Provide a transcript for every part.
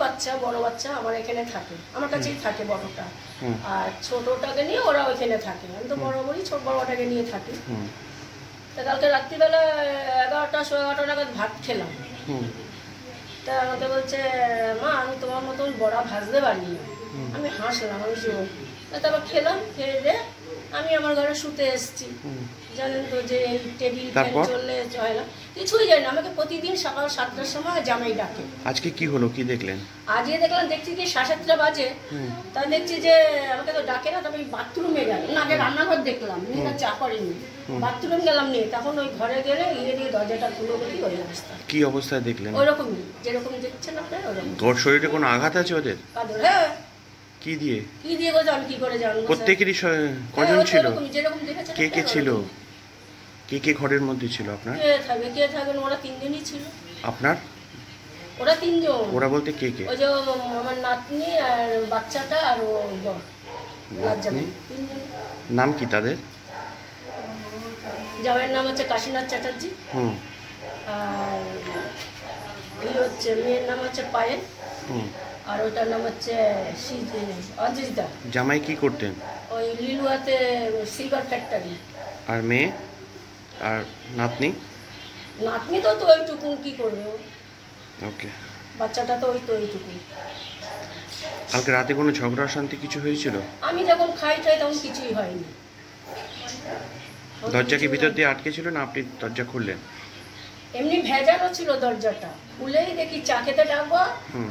বাচ্চা বড় বাচ্চা আমার এখানে থাকে, আমার কাছেই থাকে বড়টা, আর ছোটটাকে নিয়ে ওরা ওইখানে থাকে। আমি তো বরাবরই ছোট বড়টাকে নিয়ে থাকি। তা কালকে রাত্রিবেলা 11টা 11:30 নাগাদ ভাত খেলাম। তা আমাকে বলছে, মা আমি তোমার মতন বড়া ভাজতে পারি না। আমি হাসলাম, আমি তারপর খেলাম, খেয়ে দিয়ে আমি আমার ঘরে শুতে এসেছি। জানেন তো যে এই টেবিল ফ্যান চললে হয় না, কিছুই জানি না। আমাকে প্রতিদিন সকাল 7টার সময় জামাই ডাকে। আজকে কি হলো, কি দেখলেন? আজকে দেখলাম, দেখছি কি 7:30 বাজে, তা দেখছি যে আমাকে তো ডাকে না। তবে বাথরুমে গেলাম, না আগে রান্নাঘর দেখলাম, মেয়েটা চা করেনি, বাথরুম গেলাম নিয়ে। তখন ওই ঘরে গেলে ইয়ে দিয়ে দরজাটা খুলে বলি ওই অবস্থা। কি অবস্থায় দেখলেন? ওইরকমই যেরকম দেখছেন আপনার ওরকম। ওর শরীরে কোনো আঘাত আছে ওদের? হ্যাঁ। কি দিয়ে? কি দিয়ে গো আমি কি করে জানবো? প্রত্যেকেরই কজন ছিল? যেরকম দেখেছেন। কে কে ছিল? কে কে ঘরের মধ্যে ছিল আপনার? কে থাকবেন? ওরা 3 জনই ছিল। আপনার? ওরা 3 জন। ওরা বলতে কে কে? ওই যে আমার নাতনি আর বাচ্চাটা আর ও নাতনি। 3 জন। নাম কি তাদের? জামাইয়ের নাম হচ্ছে কাশীনাথ চ্যাটার্জি। আর এই হচ্ছে মেয়ের নাম হচ্ছে পায়েল। আর ওইটার নাম হচ্ছে অজিতা। জামাই কি করতেন? ওই লিলুয়াতে সিলভার ফ্যাক্টরি। আর মেয়ে আর নাতনি? নাতনি তো ওইটুকু কি করবে। ওকে। বাচ্চাটা তো ওইটুকু। কালকে রাতে কোনো ঝগড়া শান্তি কিছু হয়েছিল? আমি যখন খাই তখন কিছুই হয়নি। দরজা কি ভিতর দিয়ে আটকে ছিল না আপনি দরজা খুললেন? এমনি ভেজানো ছিল দরজাটা, খুলেই দেখি চা খেতে ডাকবো,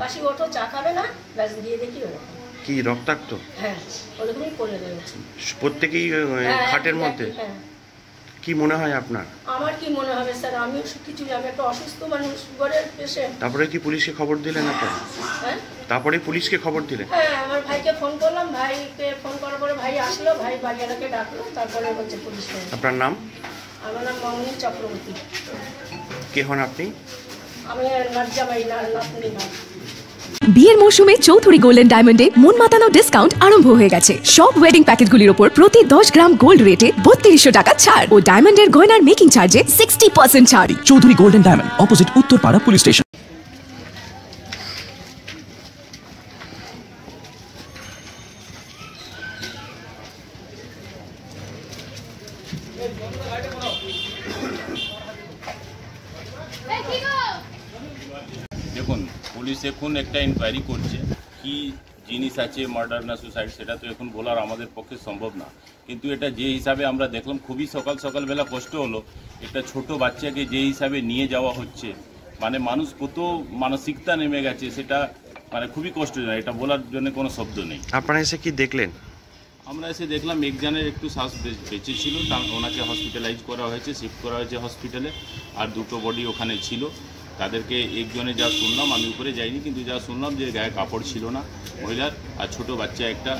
পাশি ওঠো চা খাবে না, ব্যাস দিয়ে দেখি ওরকম। কি রক্তাক্ত? হ্যাঁ ওরকমই করে রয়েছে প্রত্যেকেই খাটের মধ্যে। কি মনে হয় আপনার? আমার কি মনে হবে স্যার, আমি কিছু আমি একটা অসুস্থ মানুষ, ঘরের পেশেন্ট। তারপরে কি পুলিশকে খবর দিলেন আপনার? হ্যাঁ তারপরে পুলিশকে খবর দিলেন? হ্যাঁ আমার ভাইকে ফোন করলাম, ভাইকে ফোন করার পরে ভাই আসলো, ভাই বাড়িওয়ালাকে ডাকলো, তারপরে হচ্ছে পুলিশ। আপনার নাম? আমার নাম মৌমিনী চক্রবর্তী। কে হন আপনি? আমি নাজ্জামাই নাতনি নাম। বিয়ের মৌসুমে চৌধুরী গোল্ডেন ডায়মন্ডে মন মাতানো ডিসকাউন্ট আরম্ভ হয়ে গেছে। সব ওয়েডিং প্যাকেজগুলির উপর প্রতি 10 গ্রাম গোল্ড রেটে 3200 টাকা ছাড় ও ডায়মন্ডের গয়নার মেকিং চার্জে 60% ছাড়। Chowdhury golden diamond, opposite Uttarpara police station. দেখুন, পুলিশ এখন একটা ইনকোয়ারি করছে, কি জিনিস আছে মার্ডার না সুসাইড সেটা তো এখন বলার আমাদের পক্ষে সম্ভব না। কিন্তু এটা যে হিসাবে আমরা দেখলাম, খুবই সকালবেলা কষ্ট হলো। একটা ছোট বাচ্চাকে যে হিসাবে নিয়ে যাওয়া হচ্ছে, মানে মানুষ কত মানসিকতা নেমে গেছে, সেটা মানে খুবই কষ্টজনক। এটা বলার জন্য কোনো শব্দ নেই। আপনারা এসে কি দেখলেন? আমরা এসে দেখলাম একজনের একটু শ্বাস বেঁচে ছিল, ওনাকে হসপিটালাইজ করা হয়েছে, শিফট করা হয়েছে হসপিটালে। আর 2টো বডি ওখানে ছিল। তাদেরকে একজনে যা শুনলাম, আমি উপরে যাইনি, কিন্তু যা শুনলাম যে গায়ে কাপড় ছিল না মহিলার, আর ছোট বাচ্চা একটা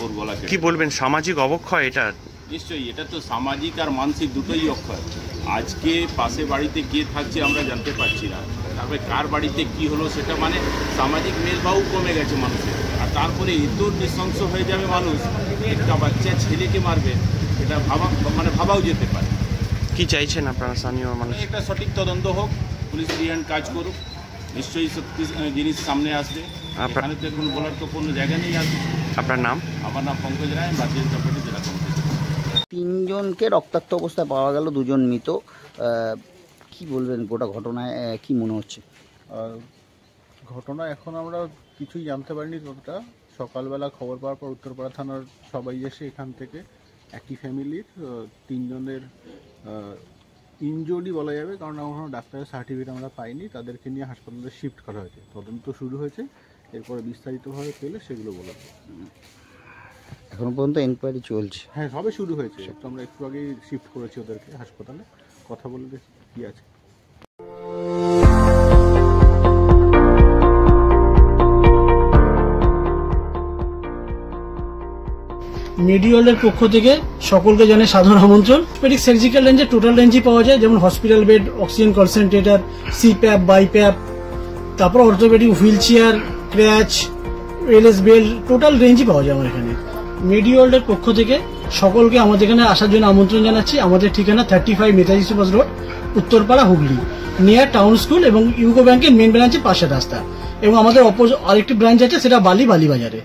ওর গলা কেটে। কি বলবেন, সামাজিক অবক্ষয় এটা? নিশ্চয়ই, এটা তো সামাজিক আর মানসিক দুটোই অক্ষয়। আজকে পাশে বাড়িতে কে থাকছে আমরা জানতে পারছি না, তারপরে কার বাড়িতে কি হলো সেটা, মানে সামাজিক মেলভাও কমে গেছে মানুষের। আর তারপরে এত নৃশংস হয়ে যাবে মানুষ, একটা বাচ্চা ছেলেকে মারবে, এটা ভাবাও যেতে পারে। কি চাইছেন আপনারা স্থানীয় মানুষ? একটা সঠিক তদন্ত হোক, পুলিশ রিয়ান্ড কাজ করুক, নিশ্চয়ই সত্যি জিনিস সামনে আসবে। এখানে তো এখন বলার তো কোনো জায়গা নেই। আসবে। আপনার নাম? আমার নাম পঙ্কজ রায়, ভারতীয় জনতা পার্টি জেলা কমিটি। 3 জনকে রক্তাক্ত অবস্থায় পাওয়া গেল, 2 জন মৃত। কি বলবেন গোটা ঘটনায়, কি মনে হচ্ছে? ঘটনা এখন আমরা কিছুই জানতে পারিনি ততটা। সকালবেলা খবর পাওয়ার পর উত্তরপাড়া থানার সবাই এসে এখান থেকে একই ফ্যামিলির 3 জনের ইনজুরি বলা যাবে, কারণ এখনও ডাক্তারের সার্টিফিকেট আমরা পাইনি, তাদেরকে নিয়ে হাসপাতালে শিফট করা হয়েছে। তদন্ত শুরু হয়েছে, এরপরে বিস্তারিতভাবে পেলে সেগুলো বলা হবে। এখনো পর্যন্ত এনকোয়ারি চলছে? হ্যাঁ, সবে শুরু হয়েছে, তো আমরা একটু আগেই শিফট করেছি ওদেরকে হাসপাতালে। কথা বলে দেখি কী আছে। মেডিওয়ালের পক্ষ থেকে সকলকে জানাই সাধারণ আমন্ত্রণ। অর্থোপেডিক সার্জিক্যাল রেঞ্জে টোটাল রেঞ্জই পাওয়া যায়, যেমন hospital bed, oxygen concentrator, CPAP, BiPAP, তারপর orthopedic wheelchair, crutch, LS belt, total রেঞ্জই পাওয়া যায় আমার এখানে। মেডিওয়ালের পক্ষ থেকে সকলকে আমাদের এখানে আসার জন্য আমন্ত্রণ জানাচ্ছি। আমাদের ঠিকানা 35 Netaji Subhash road, Uttarpara, Hooghly, near town school এবং ইউকো ব্যাংকের মেন ব্রাঞ্চের পাশের রাস্তা। এবং আমাদের আরেকটি ব্রাঞ্চ আছে, সেটা বালিবাজারে।